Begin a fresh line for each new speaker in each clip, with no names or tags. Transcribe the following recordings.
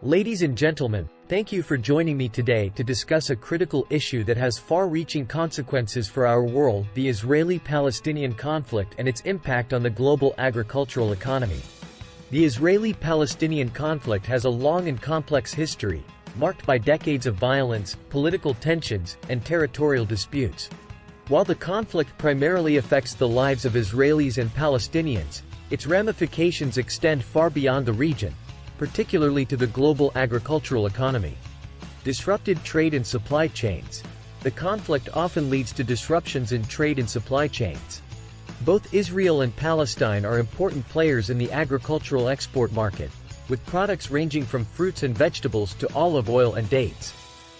Ladies and gentlemen, thank you for joining me today to discuss a critical issue that has far-reaching consequences for our world: the Israeli-Palestinian conflict and its impact on the global agricultural economy. The Israeli-Palestinian conflict has a long and complex history, marked by decades of violence, political tensions, and territorial disputes. While the conflict primarily affects the lives of Israelis and Palestinians, its ramifications extend far beyond the region, particularly to the global agricultural economy. Disrupted trade and supply chains. The conflict often leads to disruptions in trade and supply chains. Both Israel and Palestine are important players in the agricultural export market, with products ranging from fruits and vegetables to olive oil and dates.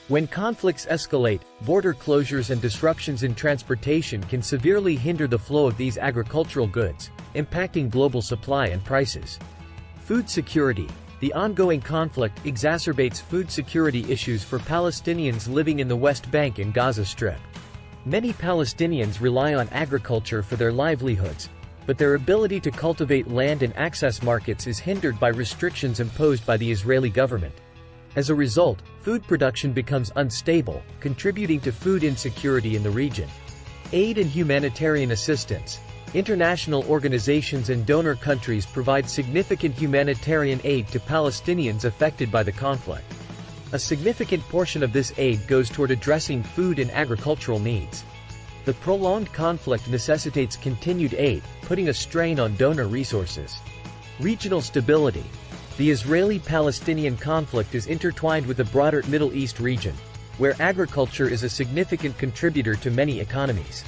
When conflicts escalate, border closures and disruptions in transportation can severely hinder the flow of these agricultural goods, impacting global supply and prices. Food security. The ongoing conflict exacerbates food security issues for Palestinians living in the West Bank and Gaza Strip. Many Palestinians rely on agriculture for their livelihoods, but their ability to cultivate land and access markets is hindered by restrictions imposed by the Israeli government. As a result, food production becomes unstable, contributing to food insecurity in the region. Aid and humanitarian assistance. International organizations and donor countries provide significant humanitarian aid to Palestinians affected by the conflict. A significant portion of this aid goes toward addressing food and agricultural needs. The prolonged conflict necessitates continued aid, putting a strain on donor resources. Regional stability. The Israeli-Palestinian conflict is intertwined with the broader Middle East region, where agriculture is a significant contributor to many economies.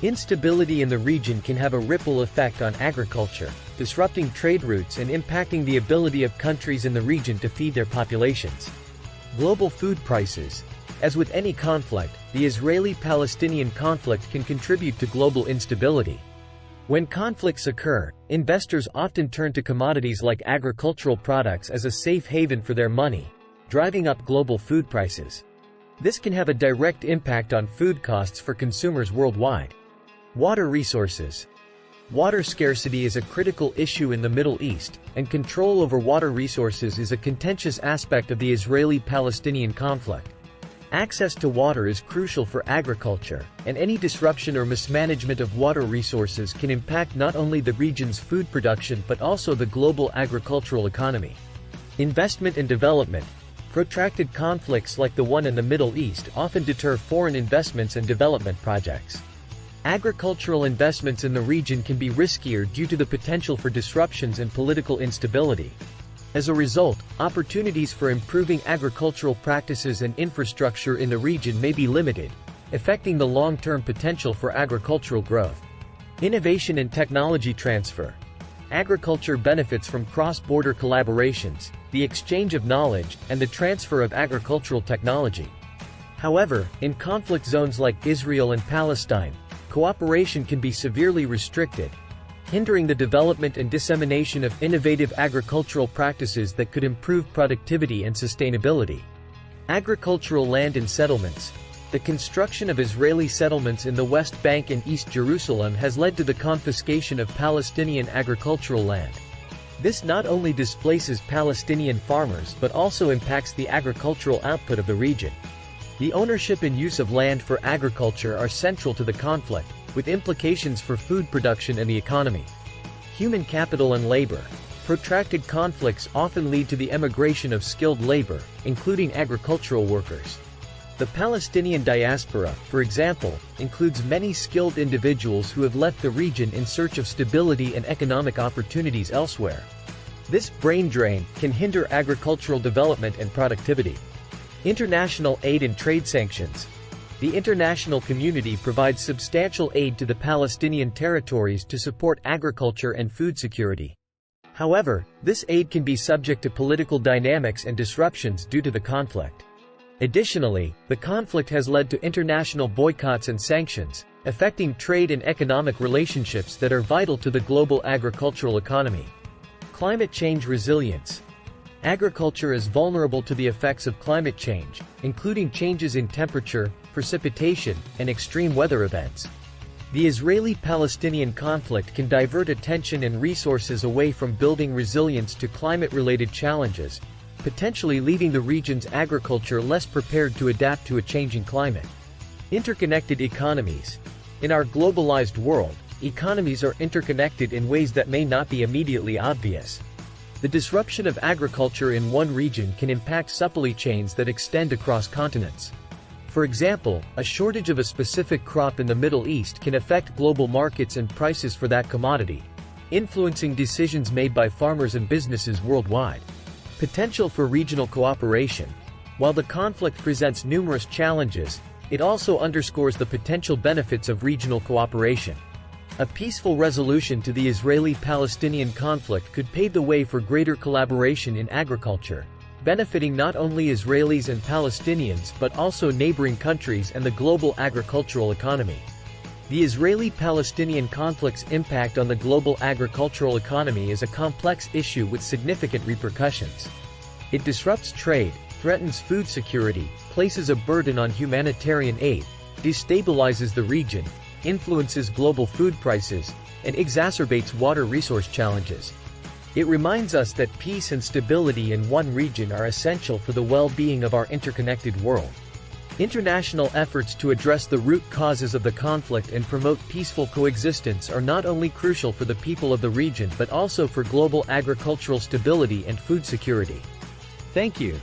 Instability in the region can have a ripple effect on agriculture, disrupting trade routes and impacting the ability of countries in the region to feed their populations. Global food prices. As with any conflict, the Israeli-Palestinian conflict can contribute to global instability. When conflicts occur, investors often turn to commodities like agricultural products as a safe haven for their money, driving up global food prices. This can have a direct impact on food costs for consumers worldwide. Water resources. Water scarcity is a critical issue in the Middle East, and control over water resources is a contentious aspect of the Israeli-Palestinian conflict. Access to water is crucial for agriculture, and any disruption or mismanagement of water resources can impact not only the region's food production but also the global agricultural economy. Investment and development. Protracted conflicts like the one in the Middle East often deter foreign investments and development projects. Agricultural investments in the region can be riskier due to the potential for disruptions and political instability. As a result, opportunities for improving agricultural practices and infrastructure in the region may be limited, affecting the long-term potential for agricultural growth. Innovation and technology transfer. Agriculture benefits from cross-border collaborations, the exchange of knowledge, and the transfer of agricultural technology. However, in conflict zones like Israel and Palestine, cooperation can be severely restricted, hindering the development and dissemination of innovative agricultural practices that could improve productivity and sustainability. Agricultural land and settlements. The construction of Israeli settlements in the West Bank and East Jerusalem has led to the confiscation of Palestinian agricultural land. This not only displaces Palestinian farmers but also impacts the agricultural output of the region. The ownership and use of land for agriculture are central to the conflict, with implications for food production and the economy. Human capital and labor. Protracted conflicts often lead to the emigration of skilled labor, including agricultural workers. The Palestinian diaspora, for example, includes many skilled individuals who have left the region in search of stability and economic opportunities elsewhere. This brain drain can hinder agricultural development and productivity. International aid and trade sanctions. The international community provides substantial aid to the Palestinian territories to support agriculture and food security. However, this aid can be subject to political dynamics and disruptions due to the conflict. Additionally, the conflict has led to international boycotts and sanctions, affecting trade and economic relationships that are vital to the global agricultural economy. Climate change resilience. Agriculture is vulnerable to the effects of climate change, including changes in temperature, precipitation, and extreme weather events. The Israeli-Palestinian conflict can divert attention and resources away from building resilience to climate-related challenges, potentially leaving the region's agriculture less prepared to adapt to a changing climate. Interconnected economies. In our globalized world, economies are interconnected in ways that may not be immediately obvious. The disruption of agriculture in one region can impact supply chains that extend across continents. For example, a shortage of a specific crop in the Middle East can affect global markets and prices for that commodity, influencing decisions made by farmers and businesses worldwide. Potential for regional cooperation. While the conflict presents numerous challenges, it also underscores the potential benefits of regional cooperation. A peaceful resolution to the Israeli-Palestinian conflict could pave the way for greater collaboration in agriculture, benefiting not only Israelis and Palestinians but also neighboring countries and the global agricultural economy. The Israeli-Palestinian conflict's impact on the global agricultural economy is a complex issue with significant repercussions. It disrupts trade, threatens food security, places a burden on humanitarian aid, destabilizes the region, influences global food prices, and exacerbates water resource challenges. It reminds us that peace and stability in one region are essential for the well-being of our interconnected world. International efforts to address the root causes of the conflict and promote peaceful coexistence are not only crucial for the people of the region but also for global agricultural stability and food security. Thank you.